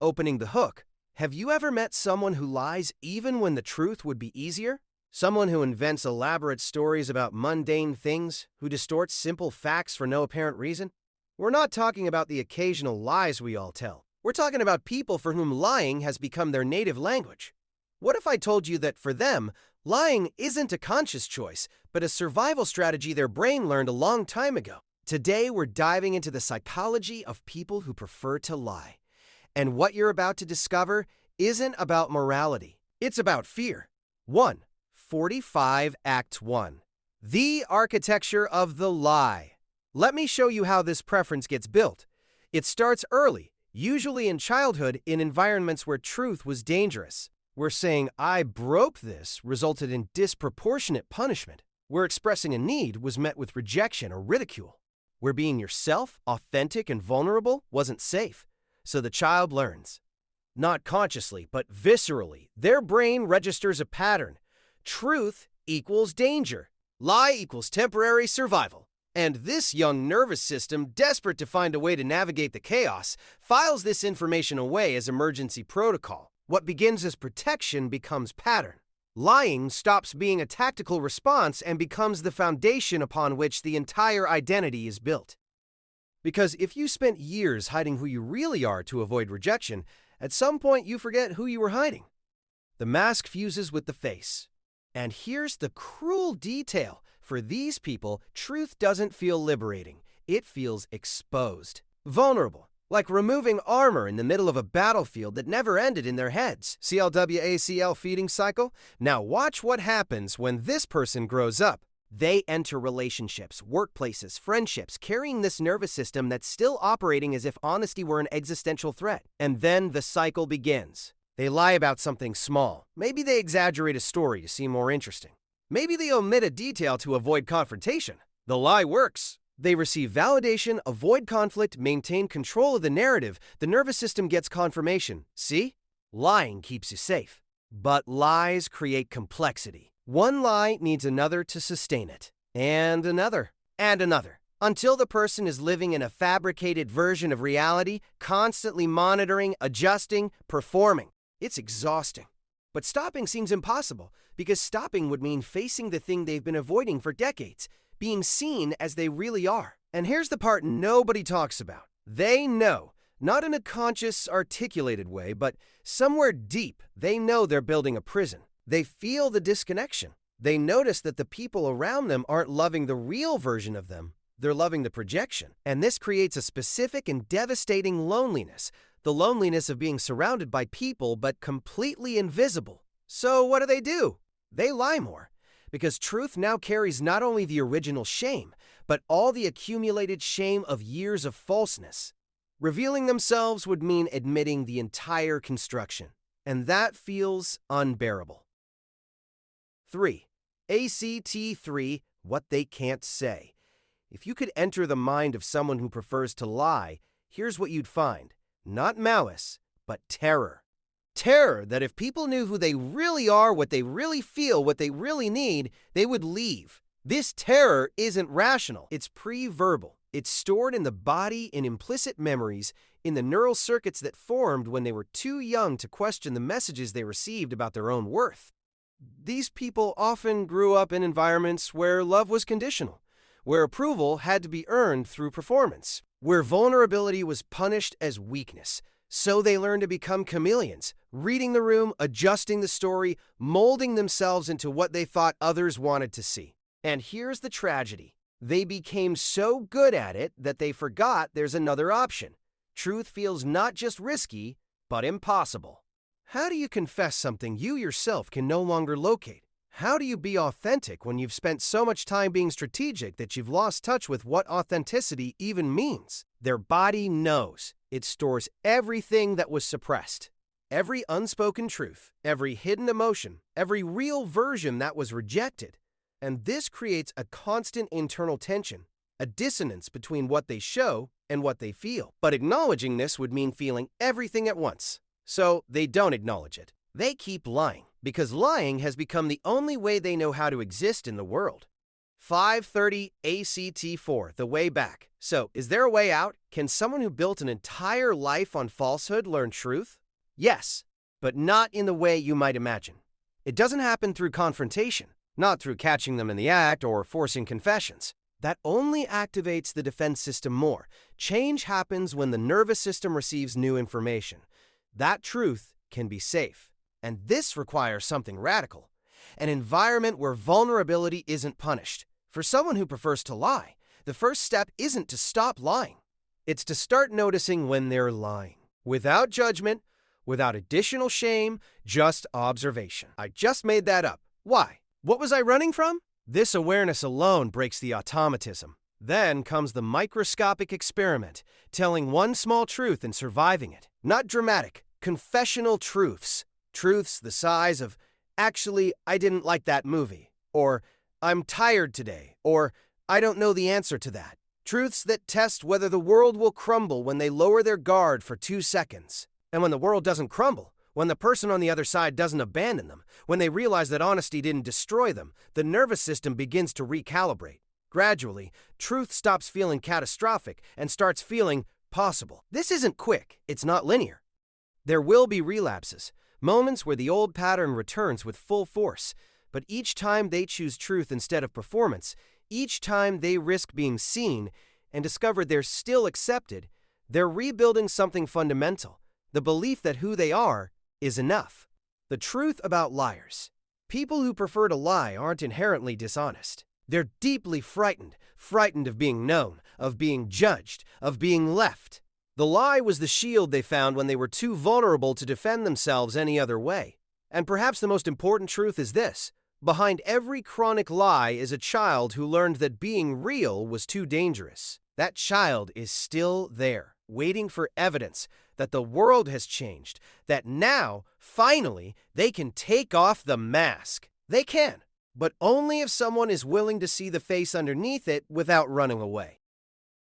opening the hook. Have you ever met someone who lies even when the truth would be easier? Someone who invents elaborate stories about mundane things, who distorts simple facts for no apparent reason? We're not talking about the occasional lies we all tell. We're talking about people for whom lying has become their native language. What if I told you that for them, lying isn't a conscious choice, but a survival strategy their brain learned a long time ago? Today, we're diving into the psychology of people who prefer to lie. And what you're about to discover isn't about morality. It's about fear. 1. 45 Act 1. The architecture of the lie. Let me show you how this preference gets built. It starts early, usually in childhood, in environments where truth was dangerous. Where saying, "I broke this," resulted in disproportionate punishment. Where expressing a need was met with rejection or ridicule. Where being yourself, authentic and vulnerable, wasn't safe. So the child learns. Not consciously, but viscerally, their brain registers a pattern. Truth equals danger. Lie equals temporary survival. And this young nervous system, desperate to find a way to navigate the chaos, files this information away as emergency protocol. What begins as protection becomes pattern. Lying stops being a tactical response and becomes the foundation upon which the entire identity is built. Because if you spent years hiding who you really are to avoid rejection, at some point you forget who you were hiding. The mask fuses with the face. And here's the cruel detail. For these people, truth doesn't feel liberating. It feels exposed. Vulnerable. Like removing armor in the middle of a battlefield that never ended in their heads. CLWACL feeding cycle? Now watch what happens when this person grows up. They enter relationships, workplaces, friendships, carrying this nervous system that's still operating as if honesty were an existential threat. And then the cycle begins. They lie about something small. Maybe they exaggerate a story to seem more interesting. Maybe they omit a detail to avoid confrontation. The lie works. They receive validation, avoid conflict, maintain control of the narrative. The nervous system gets confirmation. See? Lying keeps you safe. But lies create complexity. One lie needs another to sustain it. And another. And another. Until the person is living in a fabricated version of reality, constantly monitoring, adjusting, performing. It's exhausting. But stopping seems impossible, because stopping would mean facing the thing they've been avoiding for decades, being seen as they really are. And here's the part nobody talks about. They know, not in a conscious, articulated way, but somewhere deep, they know they're building a prison. They feel the disconnection. They notice that the people around them aren't loving the real version of them. They're loving the projection. And this creates a specific and devastating loneliness. The loneliness of being surrounded by people but completely invisible. So what do? They lie more. Because truth now carries not only the original shame, but all the accumulated shame of years of falseness. Revealing themselves would mean admitting the entire construction. And that feels unbearable. 3. ACT 3, what they can't say. If you could enter the mind of someone who prefers to lie, here's what you'd find. Not malice, but terror. Terror that if people knew who they really are, what they really feel, what they really need, they would leave. This terror isn't rational. It's pre-verbal. It's stored in the body in implicit memories, in the neural circuits that formed when they were too young to question the messages they received about their own worth. These people often grew up in environments where love was conditional, where approval had to be earned through performance, where vulnerability was punished as weakness. So they learned to become chameleons, reading the room, adjusting the story, molding themselves into what they thought others wanted to see. And here's the tragedy. They became so good at it that they forgot there's another option. Truth feels not just risky, but impossible. How do you confess something you yourself can no longer locate? How do you be authentic when you've spent so much time being strategic that you've lost touch with what authenticity even means? Their body knows. It stores everything that was suppressed. Every unspoken truth, every hidden emotion, every real version that was rejected. And this creates a constant internal tension, a dissonance between what they show and what they feel. But acknowledging this would mean feeling everything at once. So they don't acknowledge it. They keep lying, because lying has become the only way they know how to exist in the world. 530 ACT4, The Way Back. So, is there a way out? Can someone who built an entire life on falsehood learn truth? Yes, but not in the way you might imagine. It doesn't happen through confrontation, not through catching them in the act or forcing confessions. That only activates the defense system more. Change happens when the nervous system receives new information. That truth can be safe. And this requires something radical. An environment where vulnerability isn't punished. For someone who prefers to lie, the first step isn't to stop lying. It's to start noticing when they're lying. Without judgment, without additional shame, just observation. I just made that up. Why? What was I running from? This awareness alone breaks the automatism. Then comes the microscopic experiment, telling one small truth and surviving it. Not dramatic, confessional truths. Truths the size of, actually, I didn't like that movie. Or, I'm tired today. Or, I don't know the answer to that. Truths that test whether the world will crumble when they lower their guard for 2 seconds. And when the world doesn't crumble, when the person on the other side doesn't abandon them, when they realize that honesty didn't destroy them, the nervous system begins to recalibrate. Gradually, truth stops feeling catastrophic and starts feeling possible. This isn't quick. It's not linear. There will be relapses, moments where the old pattern returns with full force. But each time they choose truth instead of performance, each time they risk being seen and discover they're still accepted, they're rebuilding something fundamental, the belief that who they are is enough. The truth about liars. People who prefer to lie aren't inherently dishonest. They're deeply frightened of being known, of being judged, of being left. The lie was the shield they found when they were too vulnerable to defend themselves any other way. And perhaps the most important truth is this. Behind every chronic lie is a child who learned that being real was too dangerous. That child is still there, waiting for evidence that the world has changed, that now, finally, they can take off the mask. They can, but only if someone is willing to see the face underneath it without running away.